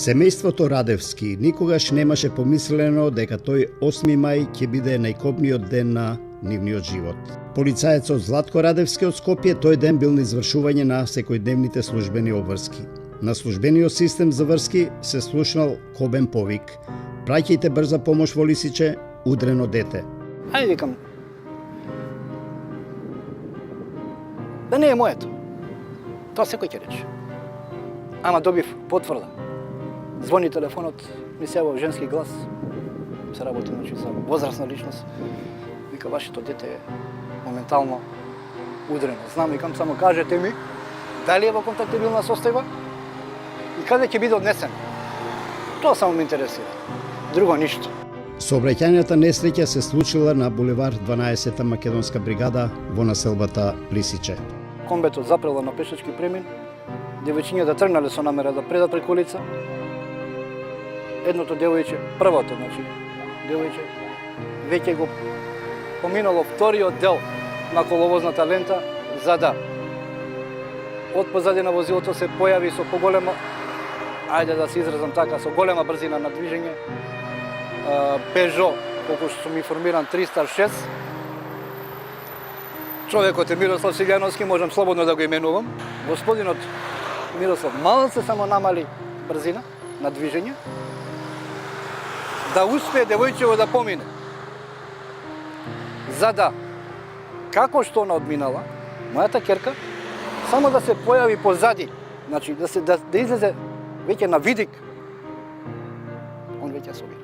Семејството Радевски никогаш немаше помислено дека тој 8 мај ќе биде најкопниот ден на нивниот живот. Полицаецот Златко Радевски од Скопје тој ден бил на извршување на секојдневните службени обврски. На службениот систем за врски се слушнал кобен повик: "Праќајте брза помош во Лисиче, удрено дете." Ајде, викам, да не е моето. Тоа секој ќе рече. Ама добив потврда. Звони телефонот, ми се јавува женски глас. Се работи за возрастна личност. Вика, вашето дете е моментално удрено. Знам, викам, само кажете ми дали е во контактибилна состојба и каде ќе биде однесен. Тоа само ме интересира. Друго ништо. Сообраќајната несреќа се случила на булевар 12-та македонска бригада во населбата Лисиче. Комбето запрела на пешачки премин, девојчињата тргнале со намера да предат преку улица. Едното девојче, првото, девојче, веќе го поминало вториот дел на коловозната лента, за да од позади на возилото се појави со поголема, ајде да се изразам така, со голема брзина на движење, Peugeot, колку што сум информиран, 306. Човекот е Мирослав Силјановски, можам слободно да го именувам. Господинот Мирослав малце само намали брзина на движење, да успее девојчево да помине. За да, како што она одминала, мојата ќерка, само да се појави позади, значи да излезе веќе на видик, он веќе се обира.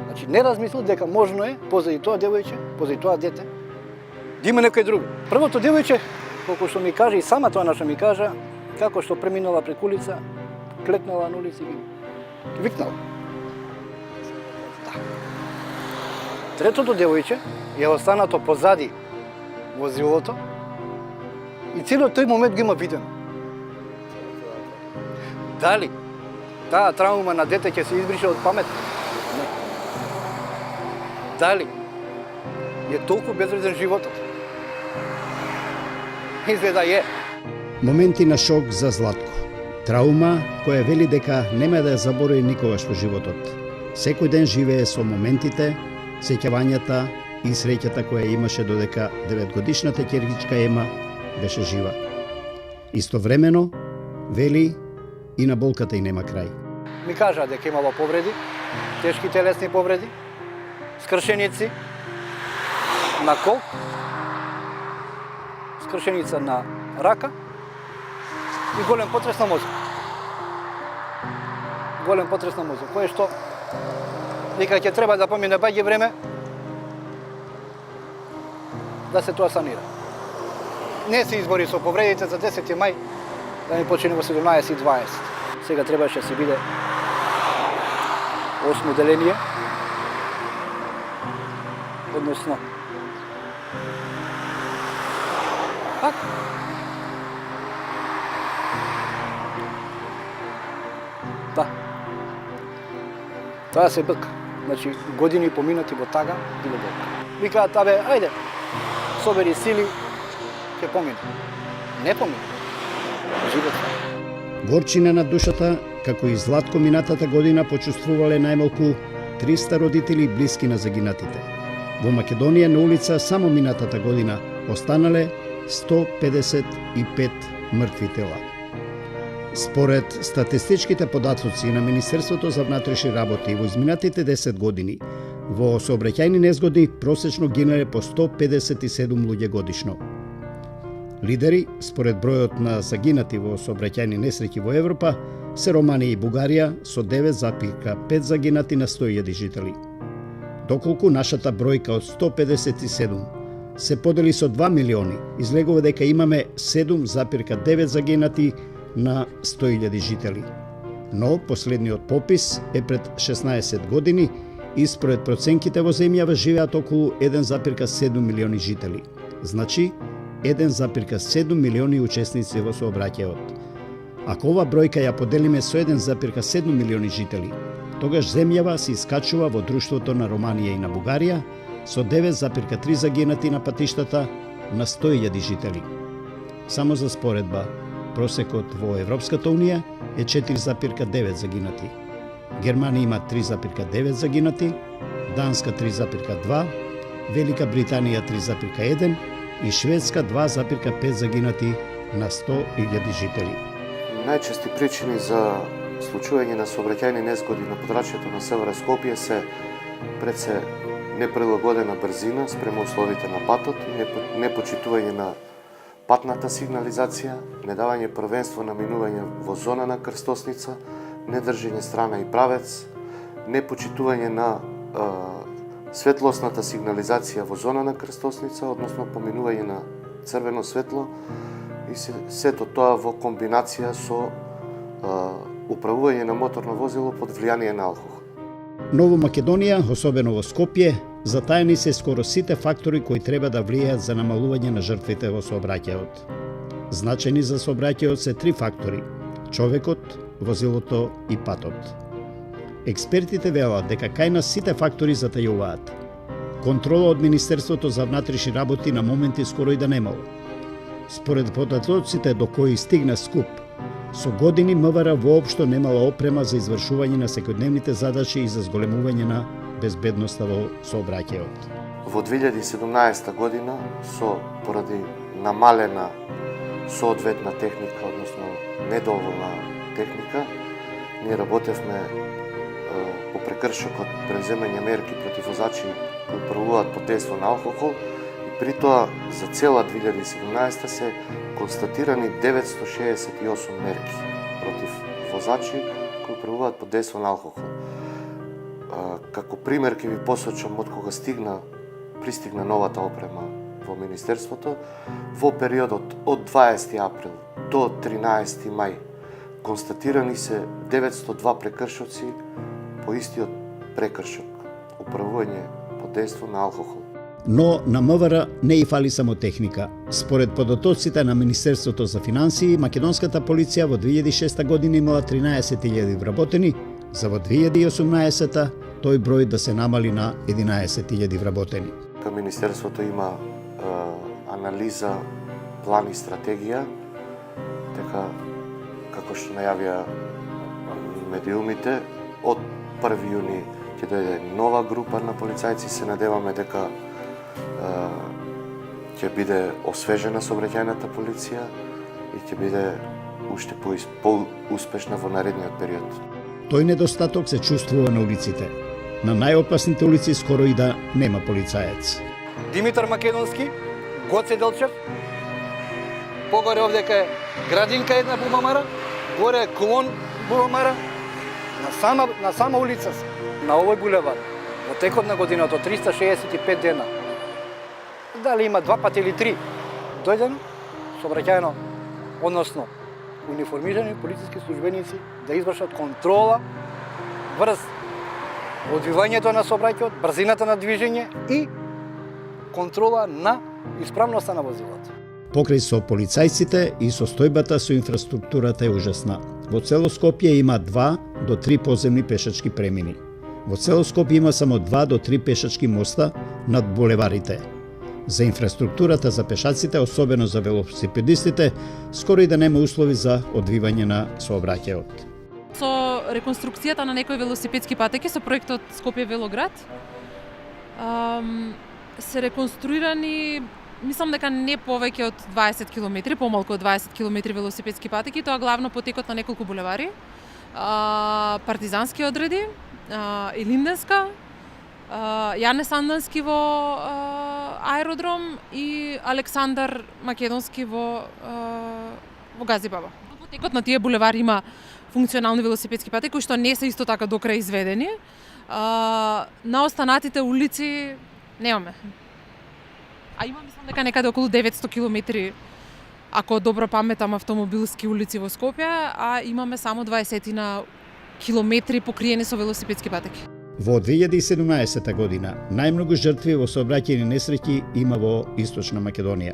Значи не размислил дека можно е позади тоа девојче, позади тоа дете, да има некој друг. Првото девојче, колку што ми кажа и сама тоа наша ми кажа, како што преминала преку улица, клекнала на улица и викнала. Да. Третото девојче е останато позади возилото и целиот тој момент го има видено. Дали таа травма на дете ќе се избрише од памет? Не. Дали е толку безвреден животот? Изгледа е. Моменти на шок за Златко. Траума која вели дека нема да ја заборави никогаш во животот. Секој ден живее со моментите, сеќавањата и среќата која имаше додека 9-годишната ќеркичка Ема беше жива. Истовремено, вели, и на болката и нема крај. Ми кажа дека имало повреди, тешки телесни повреди, скршеници на колк, скршеница на рака и голем потрес на мозок. Голем потрес на мозок, кое што вика ќе треба да помине баѓе време да се тоа санира. Не се избори со повредите за 10 мај, да ни почине во 17:20. Сега требаше да се биде 8 деление, односно пак да. Тоа се бк. Значи, години поминати во тага и во болка. Викаат, абе, ајде, собери сили, ќе помине. Не помине. Живот. Горчина на душата, како и Златко минатата година почувствувале најмалку 300 родители и блиски на загинатите. Во Македонија на улица само минатата година останале 155 мртви тела. Според статистичките податоци на Министерството за внатрешни работи во изминатите 10 години, во сообраќајни незгоди просечно гинале по 157 луѓе годишно. Лидери, според бројот на загинати во сообраќајни несреќи во Европа, се Романија и Бугарија со 9,5 загинати на 100.000 жители. Доколку нашата бројка од 157 се подели со 2 милиони, излегува дека имаме 7,9 загинати на 100.000 жители. Но последниот попис е пред 16 години и според проценките во земјава живеат околу 1,7 милиони жители. Значи, 1,7 милиони учесници во сообраќајот. Ако ова бројка ја поделиме со 1,7 милиони жители, тогаш земјава се искачува во друштвото на Романија и на Бугарија со 9,3 загинати на патиштата на 100.000 жители. Само за споредба, просекот во Европската Унија е 4,9 загинати. Германија има 3,9 загинати, Данска 3,2, Велика Британија 3,1 и Шведска 2,5 загинати на 100.000 жители. Најчести причини за случување на сообраќајни незгоди на подрачјето на Севера Скопје се пред се неприлагодена брзина спрема условите на патот, непочитување на патната сигнализација, недавање првенство на минување во зона на крстосница, недржење страна и правец, непочитување на светлосната сигнализација во зона на крстосница, односно поминување на црвено светло, и сето тоа во комбинација со управување на моторно возило под влијание на алкохол. Ново Македонија, особено во Скопје, затаени се скоро сите фактори кои треба да влијаат за намалување на жртвите во сообраќајот. Значајни за сообраќајот се три фактори: човекот, возилото и патот. Експертите велат дека кај нас сите фактори затајуваат. Контрола од Министерството за внатрешни работи на моменти скоро и да немало. Според податоците до кои стигна СКУП, со години МВР воопшто немала опрема за извршување на секојдневните задачи и за зголемување на безбедноста во сообраќајот. Во 2017 година, поради намалена соодветна техника, односно недоволна техника, ние работевме по прекршокот преземање мерки против возачи кои управуваат под дејство на алкохол, и при тоа за цела 2017 се констатирани 968 мерки против возачи кои управуваат под дејство на алкохол. Како пример ќе ви посочам од кога пристигна новата опрема во Министерството, во периодот од 20 април до 13 мај констатирани се 902 прекршоци по истиот прекршок, управување под дејство на алкохол. Но на МВР не и фали само техника. Според податоците на Министерството за финансии, македонската полиција во 2006 година имала 13.000 вработени, за во 2018 тој број да се намали на 11.000 вработени. Кај Министерството има анализа, план и стратегија, дека, како што најавија медиумите, од 1 јуни ќе дојде нова група на полицајци. Се надеваме дека ќе биде освежена сообраќајната полиција и ќе биде уште поуспешна во наредниот период. Тој недостаток се чувствува на улиците. На најопасните улици скоро и да нема полицаец. Димитар Македонски, Гоце Делчев, погоре овдека е градинка една Бубамара, горе е клон Бубамара, на сама улица се. На овој булевар, во текот на годината, 365 дена, дали има 2 пати или 3, дојдено, сообраќајно, односно, униформирани полициски службеници да извршат контрола врз одвивањето на сообраќајот, брзината на движење и контрола на исправноста на возилото. Покрај со полицајците и состојбата со инфраструктурата е ужасна. Во цело Скопје има 2 до 3 поземни пешачки премини. Во цело Скопје има само 2 до 3 пешачки моста над булеварите. За инфраструктурата за пешаците, особено за велосипедистите, скоро и да нема услови за одвивање на сообраќајот. Со реконструкцијата на некои велосипедски патеки со проектот Скопје Велоград се реконструирани, мислам дека не повеќе од 20 км, помалку од 20 км велосипедски патеки, тоа главно потекот на неколку булевари, Партизански одреди, Илинденска, Јане Сандански во аеродром и Александар Македонски во Газибаба. Во потекот на тие булевари има функционални велосипедски патеки кои што не се исто така до крај изведени. На останатите улици немаме. А има, мислам дека некаде околу 900 км, ако добро паметам, автомобилски улици во Скопје, а имаме само 20 на километри покриени со велосипедски патеки. Во 2017 година најмногу жртви во сообраќајни несреќи има во Источна Македонија.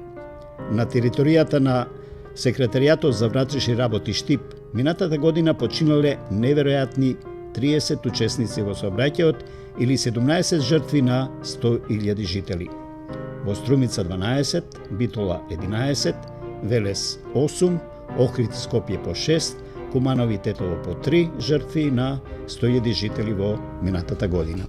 На територијата на Секретаријатот за внатрешни работи Штип минатата година починале неверојатни 30 учесници во сообраќајот или 17 жртви на 100.000 жители. Во Струмица 12, Битола 11, Велес 8, Охрид Скопје по 6, Куманови Тетово по 3 жртви на 100.000 жители во минатата година.